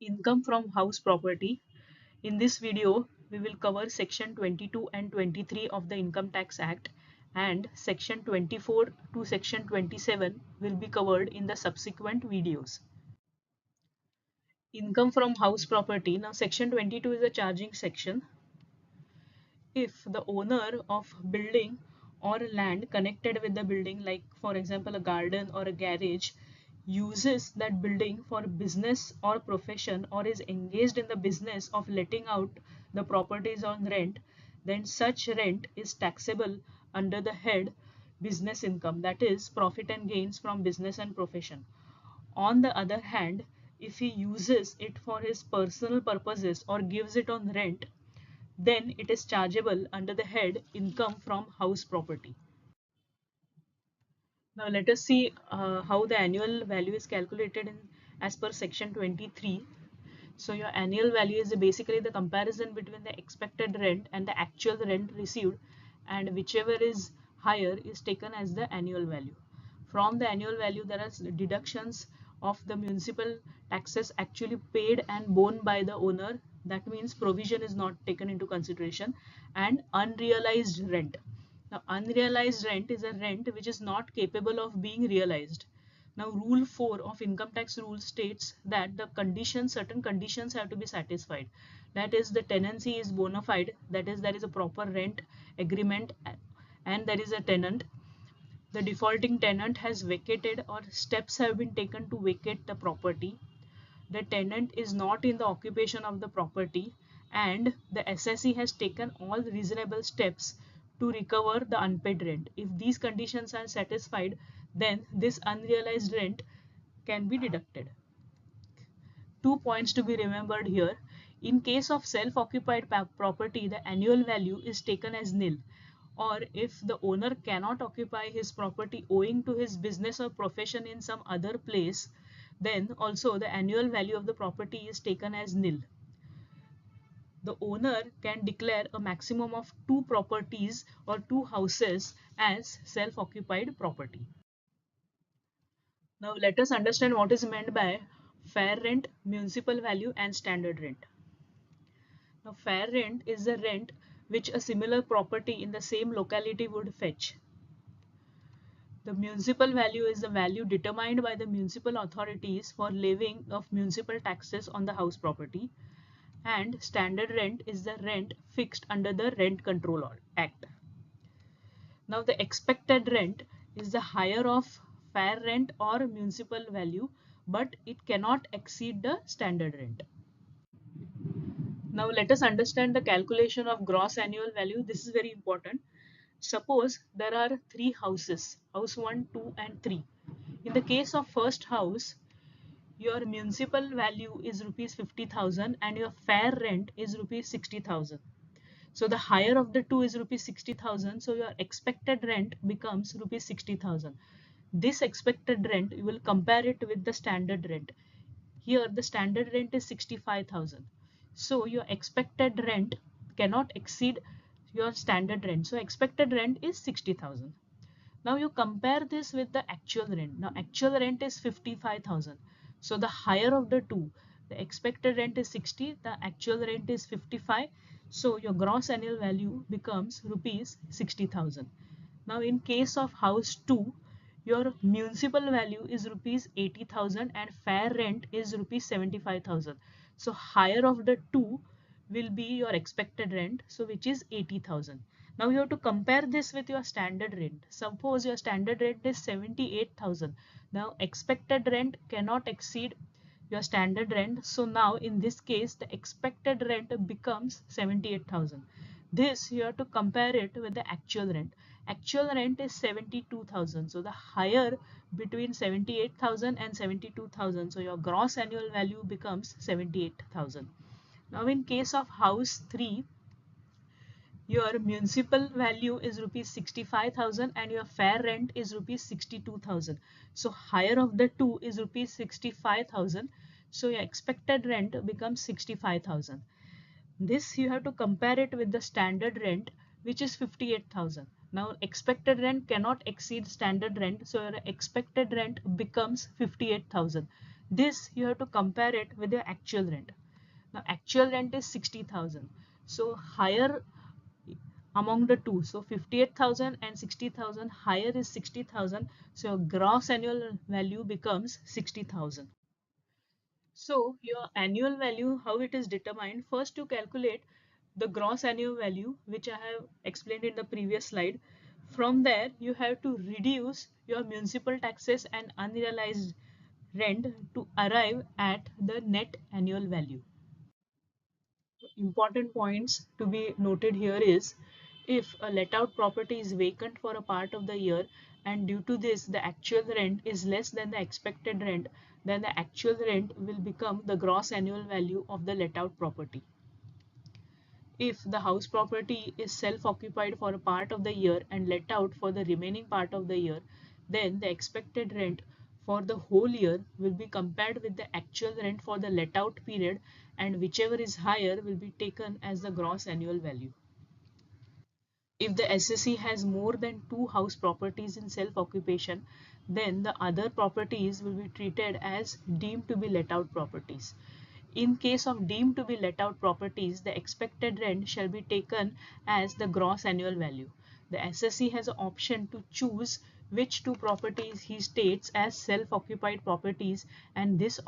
Income from house property. In this video, we will cover section 22 and 23 of the Income Tax Act, and section 24 to section 27 will be covered in the subsequent videos. Income from house property. Now section 22 is a charging section. If the owner of building or land connected with the building, like for example a garden or a garage, uses that building for business or profession, or is engaged in the business of letting out the properties on rent, then such rent is taxable under the head business income, that is profit and gains from business and profession. On the other hand, if he uses it for his personal purposes or gives it on rent, then it is chargeable under the head income from house property. Now let us see how the annual value is calculated as per section 23. So your annual value is basically the comparison between the expected rent and the actual rent received, and whichever is higher is taken as the annual value. From the annual value, there are deductions of the municipal taxes actually paid and borne by the owner. That means provision is not taken into consideration, and unrealized rent. Now, unrealized rent is a rent which is not capable of being realized. Now, Rule 4 of income tax rule states that certain conditions have to be satisfied. That is, the tenancy is bona fide, that is, there is a proper rent agreement and there is a tenant. The defaulting tenant has vacated or steps have been taken to vacate the property. The tenant is not in the occupation of the property, and the assessee has taken all reasonable steps to recover the unpaid rent. If these conditions are satisfied, then this unrealized rent can be deducted. 2 points to be remembered here. In case of self-occupied property, the annual value is taken as nil. Or if the owner cannot occupy his property owing to his business or profession in some other place, then also the annual value of the property is taken as nil. The owner can declare a maximum of 2 properties or 2 houses as self-occupied property. Now let us understand what is meant by fair rent, municipal value and standard rent. Now fair rent is the rent which a similar property in the same locality would fetch. The municipal value is the value determined by the municipal authorities for levying of municipal taxes on the house property, and standard rent is the rent fixed under the Rent Control Act. Now the expected rent is the higher of fair rent or municipal value, but it cannot exceed the standard rent. Now let us understand the calculation of gross annual value. This is very important. Suppose there are 3 houses, house 1, 2 and 3. In the case of first house, your municipal value is rupees 50,000 and your fair rent is rupees 60,000. So the higher of the two is rupees 60,000. So your expected rent becomes rupees 60,000. This expected rent, you will compare it with the standard rent. Here the standard rent is 65,000. So your expected rent cannot exceed your standard rent. So expected rent is 60,000. Now you compare this with the actual rent. Now actual rent is 55,000. So the higher of the two, the expected rent is 60, the actual rent is 55. So your gross annual value becomes rupees 60,000. Now in case of house 2, your municipal value is rupees 80,000 and fair rent is rupees 75,000. So higher of the two will be your expected rent, so which is 80,000. Now you have to compare this with your standard rent. Suppose your standard rent is 78,000. Now expected rent cannot exceed your standard rent. So now in this case the expected rent becomes 78,000. This you have to compare it with the actual rent. Actual rent is 72,000. So the higher between 78,000 and 72,000. So your gross annual value becomes 78,000. Now in case of house 3, your municipal value is rupees 65,000 and your fair rent is rupees 62,000. So higher of the two is rupees 65,000. So your expected rent becomes 65,000. This you have to compare it with the standard rent, which is 58,000. Now expected rent cannot exceed standard rent, so your expected rent becomes 58,000. This you have to compare it with your actual rent. Now actual rent is 60,000. So higher among the two. So 58,000 and 60,000, higher is 60,000. So gross annual value becomes 60,000. So your annual value, how it is determined? First you calculate the gross annual value, which I have explained in the previous slide. From there you have to reduce your municipal taxes and unrealized rent to arrive at the net annual value. Important points to be noted here is, if a let out property is vacant for a part of the year and due to this the actual rent is less than the expected rent, then the actual rent will become the gross annual value of the let out property. If the house property is self-occupied for a part of the year and let out for the remaining part of the year, then the expected rent for the whole year will be compared with the actual rent for the let out period, and whichever is higher will be taken as the gross annual value. If the SSE has more than two house properties in self-occupation, then the other properties will be treated as deemed to be let out properties. In case of deemed to be let out properties, the expected rent shall be taken as the gross annual value. The SSE has an option to choose which two properties he states as self-occupied properties, and this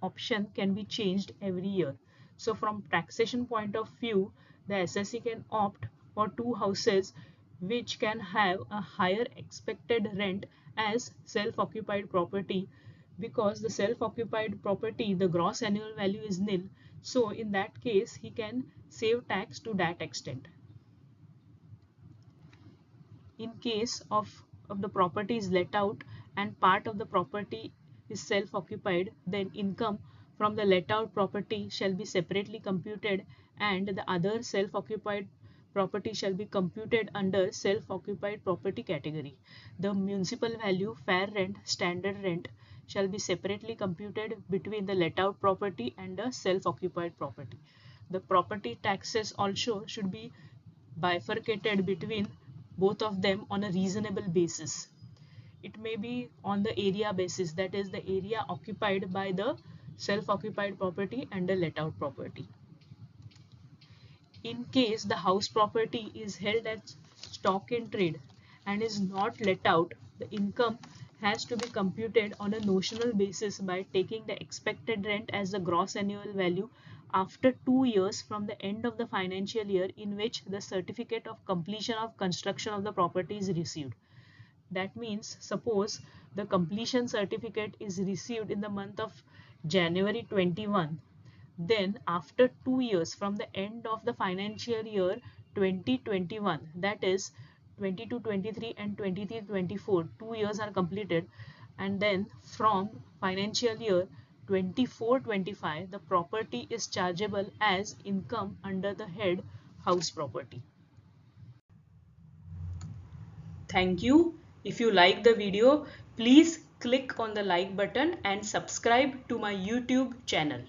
option can be changed every year. So from taxation point of view, the SSE can opt for two houses which can have a higher expected rent as self-occupied property, because the self-occupied property, the gross annual value is nil. So in that case, he can save tax to that extent. In case of the property is let out and part of the property is self-occupied, then income from the let out property shall be separately computed and the other self-occupied property shall be computed under self-occupied property category. The municipal value, fair rent, standard rent shall be separately computed between the let out property and the self-occupied property. The property taxes also should be bifurcated between both of them on a reasonable basis. It may be on the area basis, that is the area occupied by the self-occupied property and the let out property. In case the house property is held as stock in trade and is not let out, the income has to be computed on a notional basis by taking the expected rent as the gross annual value after 2 years from the end of the financial year in which the certificate of completion of construction of the property is received. That means, suppose the completion certificate is received in the month of January 21, then after 2 years from the end of the financial year 2021, that is 22-23 and 23-24, 2 years are completed, and then from financial year 24-25, the property is chargeable as income under the head house property. Thank you. If you like the video, please click on the like button and subscribe to my YouTube channel.